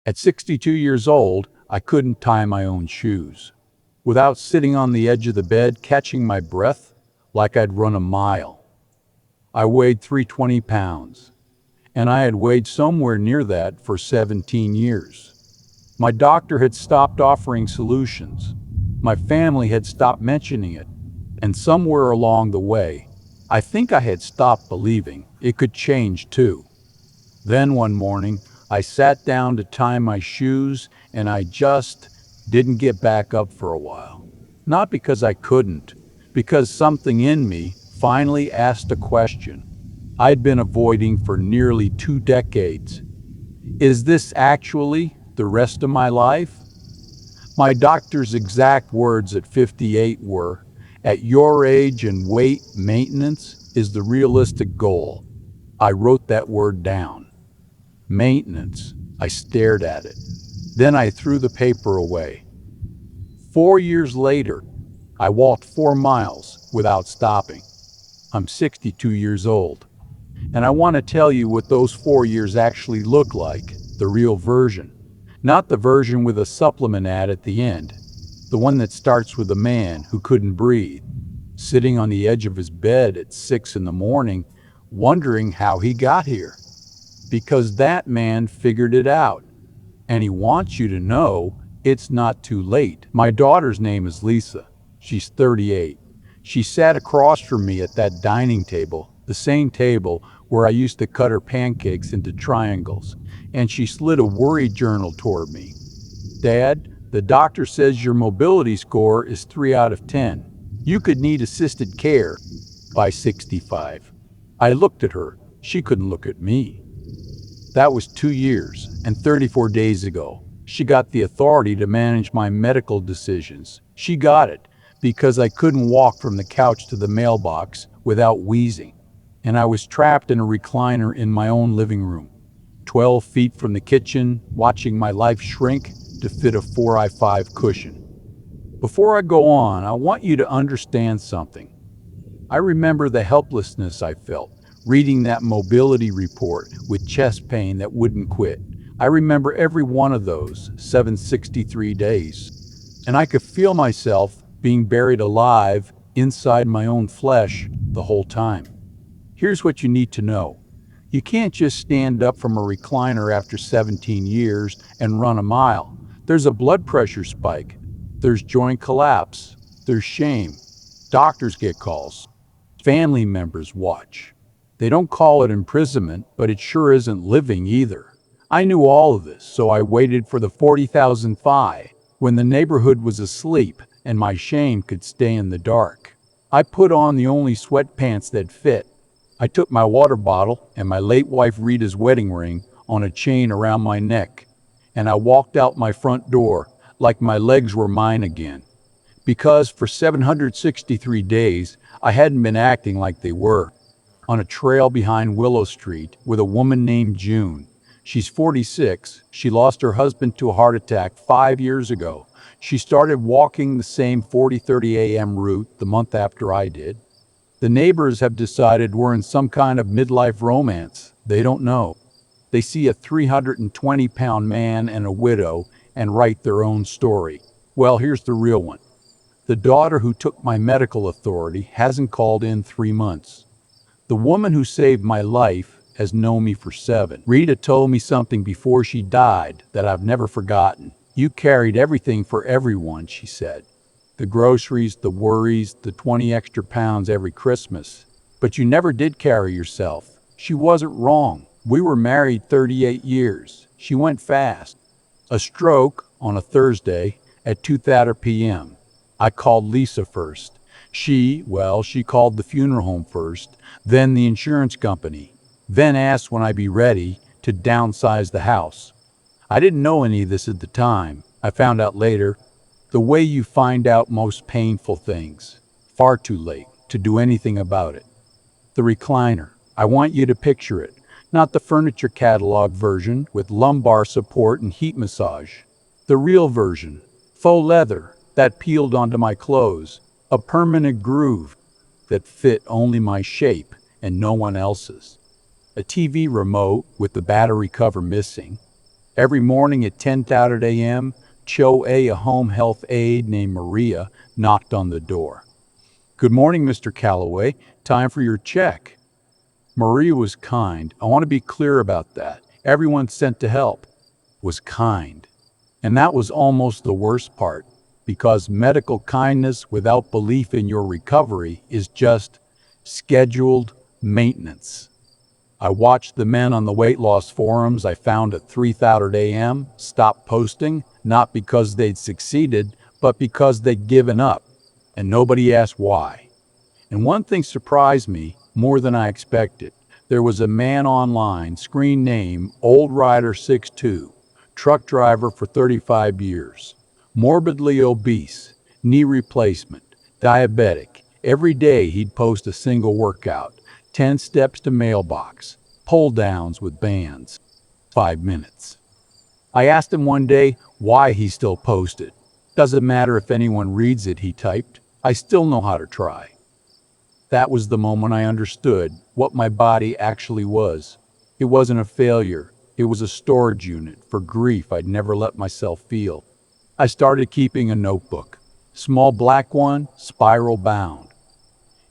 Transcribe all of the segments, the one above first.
At 62 years old, I couldn't tie my own shoes. Without sitting on the edge of the bed, catching my breath like I'd run a mile. I weighed 320 pounds, and I had weighed somewhere near that for 17 years. My doctor had stopped offering solutions. My family had stopped mentioning it. And somewhere along the way, I think I had stopped believing it could change too. Then one morning, I sat down to tie my shoes and I just didn't get back up for a while. Not because I couldn't, because something in me finally asked a question I'd been avoiding for nearly 2 decades. Is this actually the rest of my life? My doctor's exact words at 58 were, "At your age and weight, maintenance is the realistic goal." I wrote that word down. Maintenance. I stared at it. Then I threw the paper away. 4 years later, I walked 4 miles without stopping. I'm 62 years old. And I want to tell you what those 4 years actually look like, the real version. Not the version with a supplement ad at the end. The one that starts with a man who couldn't breathe, sitting on the edge of his bed at 6 in the morning, wondering how he got here. Because that man figured it out. And he wants you to know it's not too late. My daughter's name is Lisa. She's 38. She sat across from me at that dining table, the same table where I used to cut her pancakes into triangles, and she slid a worry journal toward me. "Dad, the doctor says your mobility score is 3 out of 10. You could need assisted care by 65. I looked at her. She couldn't look at me. That was 2 years and 34 days ago. She got the authority to manage my medical decisions. She got it because I couldn't walk from the couch to the mailbox without wheezing. And I was trapped in a recliner in my own living room, 12 feet from the kitchen, watching my life shrink to fit a 4x5 cushion. Before I go on, I want you to understand something. I remember the helplessness I felt reading that mobility report with chest pain that wouldn't quit. I remember every one of those 763 days. And I could feel myself being buried alive inside my own flesh the whole time. Here's what you need to know. You can't just stand up from a recliner after 17 years and run a mile. There's a blood pressure spike. There's joint collapse. There's shame. Doctors get calls. Family members watch. They don't call it imprisonment, but it sure isn't living either. I knew all of this, so I waited for the 40,000 phi when the neighborhood was asleep and my shame could stay in the dark. I put on the only sweatpants that fit. I took my water bottle and my late wife Rita's wedding ring on a chain around my neck, and I walked out my front door like my legs were mine again. Because for 763 days, I hadn't been acting like they were. On a trail behind Willow Street with a woman named June. She's 46. She lost her husband to a heart attack 5 years ago. She started walking the same 40:30 a.m. route the month after I did. The neighbors have decided we're in some kind of midlife romance. They don't know. They see a 320-pound man and a widow and write their own story. Well, here's the real one. The daughter who took my medical authority hasn't called in 3 months. The woman who saved my life has known me for 7. Rita told me something before she died that I've never forgotten. "You carried everything for everyone," she said. "The groceries, the worries, the 20 extra pounds every Christmas. But you never did carry yourself." She wasn't wrong. We were married 38 years. She went fast. A stroke on a Thursday at 2:30 p.m. I called Lisa first. She called the funeral home first, then the insurance company, then asked when I'd be ready to downsize the house. I didn't know any of this at the time. I found out later, the way you find out most painful things, far too late to do anything about it. The recliner. I want you to picture it, not the furniture catalog version with lumbar support and heat massage. The real version, faux leather that peeled onto my clothes, a permanent groove that fit only my shape and no one else's. A TV remote with the battery cover missing. Every morning at 10:30 a.m., a home health aide named Maria, knocked on the door. "Good morning, Mr. Calloway. Time for your check." Maria was kind. I want to be clear about that. Everyone sent to help was kind. And that was almost the worst part, because medical kindness without belief in your recovery is just scheduled maintenance. I watched the men on the weight loss forums I found at 3:30 a.m. stop posting, not because they'd succeeded, but because they'd given up, and nobody asked why. And one thing surprised me more than I expected. There was a man online, screen name Old Rider 62, truck driver for 35 years, morbidly obese, knee replacement, diabetic. Every day he'd post a single workout, 10 steps to mailbox, pull downs with bands, 5 minutes. I asked him one day why he still posted. "Doesn't matter if anyone reads it," he typed. "I still know how to try." That was the moment I understood what my body actually was. It wasn't a failure. It was a storage unit for grief I'd never let myself feel. I started keeping a notebook. Small black one, spiral bound.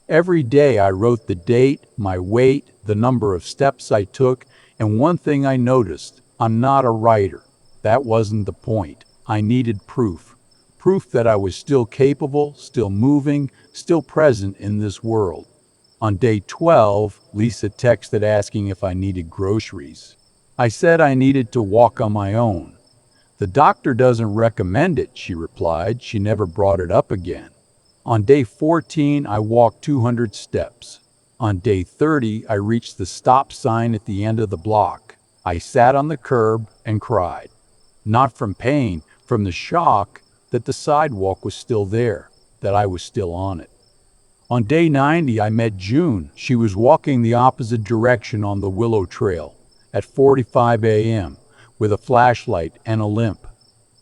Every day I wrote the date, my weight, the number of steps I took, and one thing I noticed: I'm not a writer. That wasn't the point. I needed proof. Proof that I was still capable, still moving, still present in this world. On day 12, Lisa texted asking if I needed groceries. I said I needed to walk on my own. "The doctor doesn't recommend it," she replied. She never brought it up again. On day 14, I walked 200 steps. On day 30, I reached the stop sign at the end of the block. I sat on the curb and cried. Not from pain, from the shock that the sidewalk was still there, that I was still on it. On day 90, I met June. She was walking the opposite direction on the Willow Trail at 4:45 a.m. with a flashlight and a limp.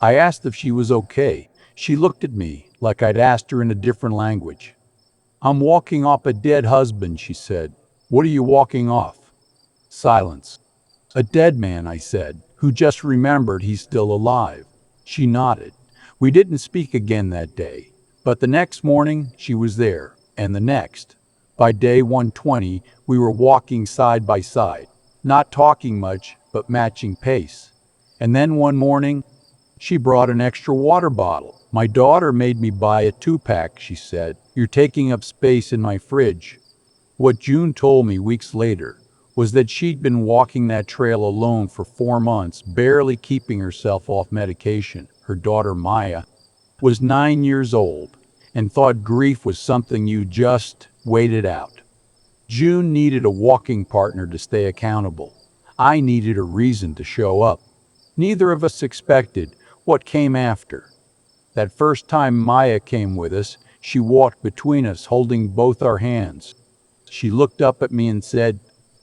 I asked if she was okay. She looked at me like I'd asked her in a different language. "I'm walking off a dead husband," she said. "What are you walking off?" Silence. "A dead man," I said, "who just remembered he's still alive." She nodded. We didn't speak again that day, but the next morning she was there, and the next. By day 120, we were walking side by side, not talking much, but matching pace. And then one morning, she brought an extra water bottle. "My daughter made me buy a 2-pack, she said. "You're taking up space in my fridge." What June told me weeks later was that she'd been walking that trail alone for 4 months, barely keeping herself off medication. Her daughter, Maya, was 9 years old and thought grief was something you just waited out. June needed a walking partner to stay accountable. I needed a reason to show up. Neither of us expected what came after. That first time Maya came with us, she walked between us, holding both our hands. She looked up at me and said,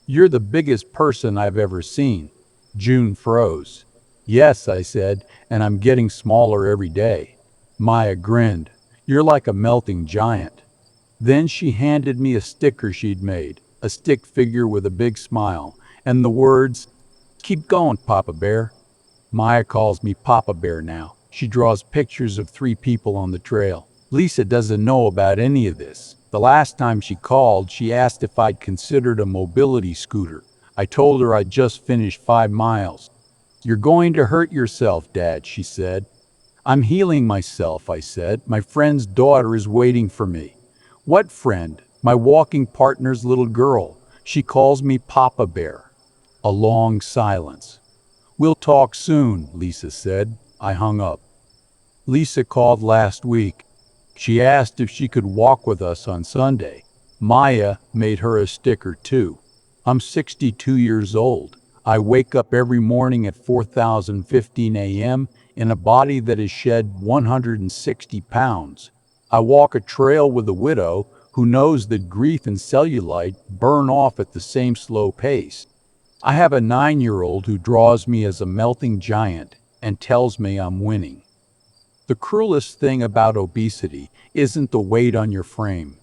"You're the biggest person I've ever seen." June froze. "Yes," I said, "and I'm getting smaller every day." Maya grinned. "You're like a melting giant." Then she handed me a sticker she'd made, a stick figure with a big smile, and the words, "Keep going, Papa Bear." Maya calls me Papa Bear now. She draws pictures of 3 people on the trail. Lisa doesn't know about any of this. The last time she called, she asked if I'd considered a mobility scooter. I told her I'd just finished 5 miles. "You're going to hurt yourself, Dad," she said. "I'm healing myself," I said. "My friend's daughter is waiting for me." "What friend?" "My walking partner's little girl. She calls me Papa Bear." A long silence. "We'll talk soon," Lisa said. I hung up. Lisa called last week. She asked if she could walk with us on Sunday. Maya made her a sticker too. "I'm 62 years old. I wake up every morning at 4:15 a.m. in a body that has shed 160 pounds. I walk a trail with a widow who knows that grief and cellulite burn off at the same slow pace. I have a 9-year-old who draws me as a melting giant and tells me I'm winning." The cruelest thing about obesity isn't the weight on your frame.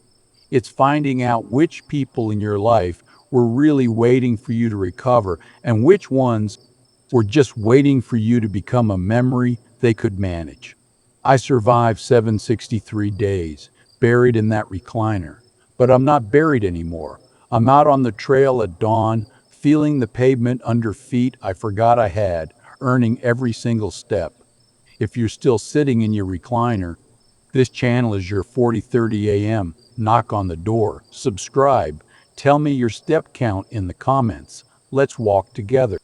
It's finding out which people in your life were really waiting for you to recover and which ones were just waiting for you to become a memory they could manage. I survived 763 days, buried in that recliner. But I'm not buried anymore. I'm out on the trail at dawn, feeling the pavement under feet I forgot I had, earning every single step. If you're still sitting in your recliner, this channel is your 40:30 a.m. Knock on the door, subscribe, tell me your step count in the comments. Let's walk together.